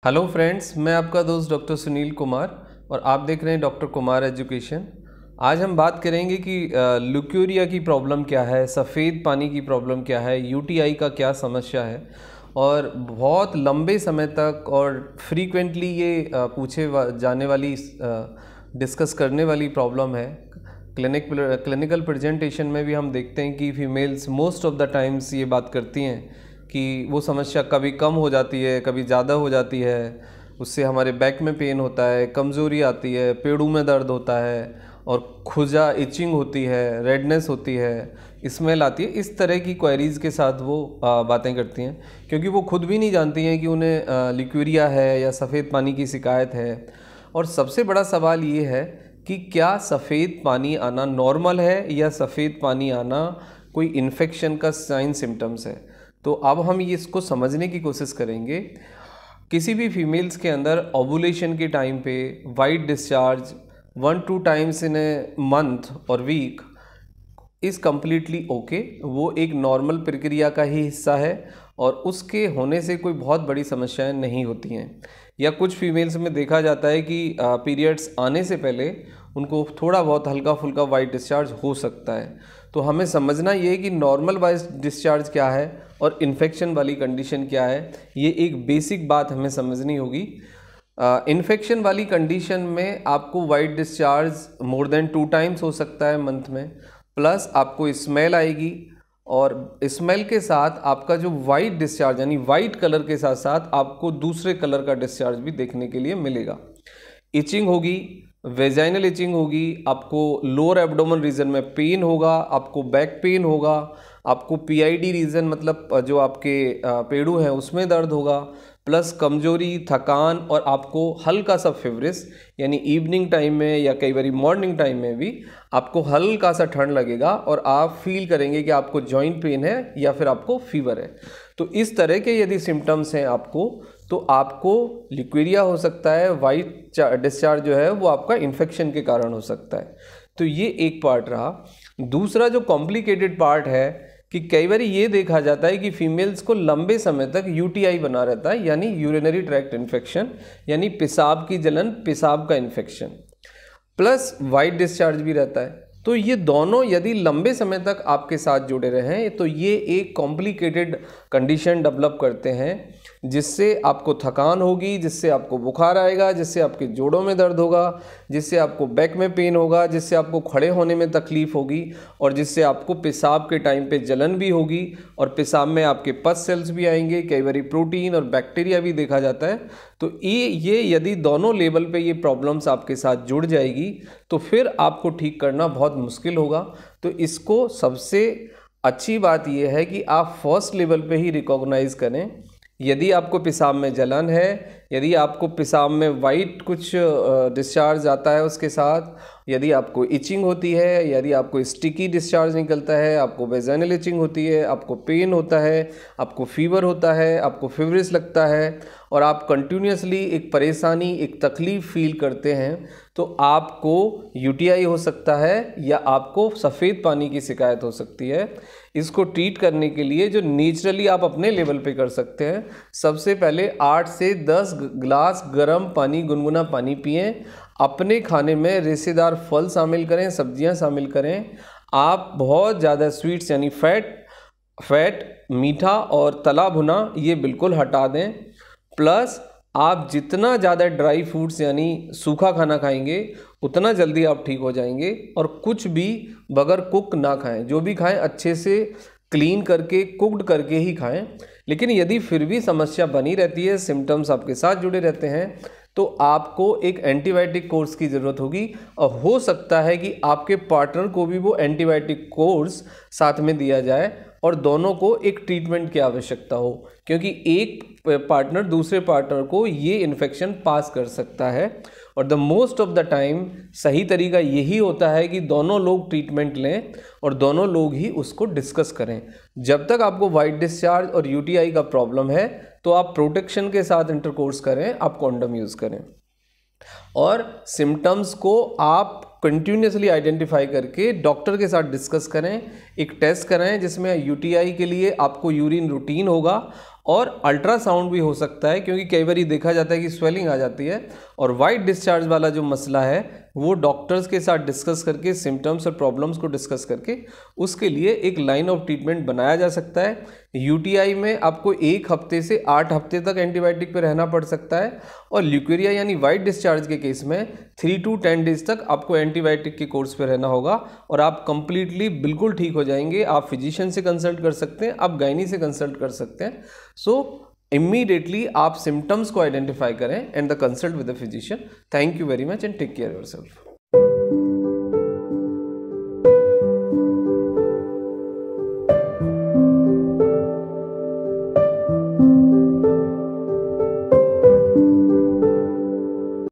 Hello friends, मैं आपका दोस्त डॉक्टर सुनील कुमार और आप देख रहे हैं डॉक्टर कुमार एजुकेशन। आज हम बात करेंगे कि ल्यूकेरिया की प्रॉब्लम क्या है, सफ़ेद पानी की प्रॉब्लम क्या है, यूटीआई का क्या समस्या है और बहुत लंबे समय तक और फ्रीक्वेंटली ये जाने वाली डिस्कस करने वाली प्रॉब्लम है। क्लिनिकल प्रेजेंटेशन में भी हम देखते हैं कि females most of the times ये बात करती हैं कि वो समस्या कभी कम हो जाती है, कभी ज़्यादा हो जाती है, उससे हमारे बैक में पेन होता है, कमज़ोरी आती है, पेड़ों में दर्द होता है और खुजा इचिंग होती है, रेडनेस होती है, स्मेल आती है। इस तरह की क्वेरीज़ के साथ वो बातें करती हैं क्योंकि वो खुद भी नहीं जानती हैं कि उन्हें ल्यूकेरिया है या सफ़ेद पानी की शिकायत है। और सबसे बड़ा सवाल ये है कि क्या सफ़ेद पानी आना नॉर्मल है या सफ़ेद पानी आना कोई इन्फेक्शन का साइन सिम्टम्स है। तो अब हम ये इसको समझने की कोशिश करेंगे। किसी भी फीमेल्स के अंदर ओवुलेशन के टाइम पे white discharge 1-2 times in a month और वीक इज़ कम्प्लीटली ओके। वो एक नॉर्मल प्रक्रिया का ही हिस्सा है और उसके होने से कोई बहुत बड़ी समस्याएं नहीं होती हैं। या कुछ फीमेल्स में देखा जाता है कि पीरियड्स आने से पहले उनको थोड़ा बहुत हल्का फुल्का वाइट डिस्चार्ज हो सकता है। तो हमें समझना ये है कि नॉर्मल वाइट डिस्चार्ज क्या है और इन्फेक्शन वाली कंडीशन क्या है। ये एक बेसिक बात हमें समझनी होगी। इन्फेक्शन वाली कंडीशन में आपको white discharge more than 2 times हो सकता है मंथ में, प्लस आपको स्मेल आएगी और स्मेल के साथ आपका जो वाइट डिस्चार्ज यानी वाइट कलर के साथ साथ आपको दूसरे कलर का डिस्चार्ज भी देखने के लिए मिलेगा। इचिंग होगी, वेजाइनल इचिंग होगी, आपको लोअर एब्डोमेन रीजन में पेन होगा, आपको बैक पेन होगा, आपको पीआईडी रीजन मतलब जो आपके पेड़ू हैं उसमें दर्द होगा, प्लस कमजोरी, थकान और आपको हल्का सा फेवरिस यानी इवनिंग टाइम में या कई बार मॉर्निंग टाइम में भी आपको हल्का सा ठंड लगेगा और आप फील करेंगे कि आपको जॉइंट पेन है या फिर आपको फीवर है। तो इस तरह के यदि सिम्टम्स हैं आपको तो आपको ल्यूकेरिया हो सकता है। वाइट डिस्चार्ज जो है वो आपका इन्फेक्शन के कारण हो सकता है। तो ये एक पार्ट रहा। दूसरा जो कॉम्प्लिकेटेड पार्ट है कि कई बार ये देखा जाता है कि फीमेल्स को लंबे समय तक यूटीआई बना रहता है यानी यूरिनरी ट्रैक्ट इन्फेक्शन यानी पेशाब की जलन, पेशाब का इन्फेक्शन, प्लस वाइट डिस्चार्ज भी रहता है। तो ये दोनों यदि लंबे समय तक आपके साथ जुड़े रहें तो ये एक कॉम्प्लिकेटेड कंडीशन डेवलप करते हैं जिससे आपको थकान होगी, जिससे आपको बुखार आएगा, जिससे आपके जोड़ों में दर्द होगा, जिससे आपको बैक में पेन होगा, जिससे आपको खड़े होने में तकलीफ़ होगी और जिससे आपको पेशाब के टाइम पे जलन भी होगी और पेशाब में आपके पस सेल्स भी आएंगे, कई बार प्रोटीन और बैक्टीरिया भी देखा जाता है। तो ये यदि दोनों लेवल पे ये प्रॉब्लम्स आपके साथ जुड़ जाएगी तो फिर आपको ठीक करना बहुत मुश्किल होगा। तो इसको सबसे अच्छी बात यह है कि आप फर्स्ट लेवल पे ही रिकॉग्नाइज़ करें। यदि आपको पेशाब में जलन है, यदि आपको पेशाब में वाइट कुछ डिस्चार्ज आता है उसके साथ, यदि आपको इचिंग होती है, यदि आपको स्टिकी डिस्चार्ज निकलता है, आपको वेजाइनल इचिंग होती है, आपको पेन होता है, आपको फीवर होता है, आपको फीवरिश लगता है और आप कंटिन्यूसली एक परेशानी, एक तकलीफ़ फील करते हैं तो आपको यूटीआई हो सकता है या आपको सफ़ेद पानी की शिकायत हो सकती है। इसको ट्रीट करने के लिए जो नेचुरली आप अपने लेवल पे कर सकते हैं, सबसे पहले 8 से 10 गिलास गर्म पानी, गुनगुना पानी पिएं। अपने खाने में रेशेदार फल शामिल करें, सब्जियां शामिल करें। आप बहुत ज़्यादा स्वीट्स यानी फैट, मीठा और तला भुना ये बिल्कुल हटा दें। प्लस आप जितना ज़्यादा ड्राई फ्रूट्स यानी सूखा खाना खाएंगे उतना जल्दी आप ठीक हो जाएंगे। और कुछ भी बगैर कुक ना खाएं, जो भी खाएं अच्छे से क्लीन करके, कुक्ड करके ही खाएं। लेकिन यदि फिर भी समस्या बनी रहती है, सिम्टम्स आपके साथ जुड़े रहते हैं तो आपको एक एंटीबायोटिक कोर्स की ज़रूरत होगी और हो सकता है कि आपके पार्टनर को भी वो एंटीबायोटिक कोर्स साथ में दिया जाए और दोनों को एक ट्रीटमेंट की आवश्यकता हो, क्योंकि एक पार्टनर दूसरे पार्टनर को ये इन्फेक्शन पास कर सकता है। और the most of the time सही तरीका यही होता है कि दोनों लोग ट्रीटमेंट लें और दोनों लोग ही उसको डिस्कस करें। जब तक आपको वाइट डिस्चार्ज और यूटीआई का प्रॉब्लम है तो आप प्रोटेक्शन के साथ इंटरकोर्स करें, आप कॉन्डम यूज़ करें और सिम्टम्स को आप कंटिन्यूसली आइडेंटिफाई करके डॉक्टर के साथ डिस्कस करें। एक टेस्ट कराएं जिसमें यूटीआई के लिए आपको यूरिन रूटीन होगा और अल्ट्रासाउंड भी हो सकता है, क्योंकि कई बार देखा जाता है कि स्वेलिंग आ जाती है। और वाइट डिस्चार्ज वाला जो मसला है वो डॉक्टर्स के साथ डिस्कस करके, सिम्टम्स और प्रॉब्लम्स को डिस्कस करके उसके लिए एक लाइन ऑफ ट्रीटमेंट बनाया जा सकता है। यूटीआई में आपको 1 हफ्ते से 8 हफ्ते तक एंटीबायोटिक पे रहना पड़ सकता है, और ल्यूकेरिया यानी वाइट डिस्चार्ज के केस में 3 to 10 डेज तक आपको एंटीबायोटिक के कोर्स पे रहना होगा और आप कंप्लीटली बिल्कुल ठीक हो जाएंगे। आप फिजिशियन से कंसल्ट कर सकते हैं, आप गायनी से कंसल्ट कर सकते हैं। सो इमीडिएटली आप सिम्टम्स को आइडेंटिफाई करें and the consult with the physician. Thank you very much and take care yourself.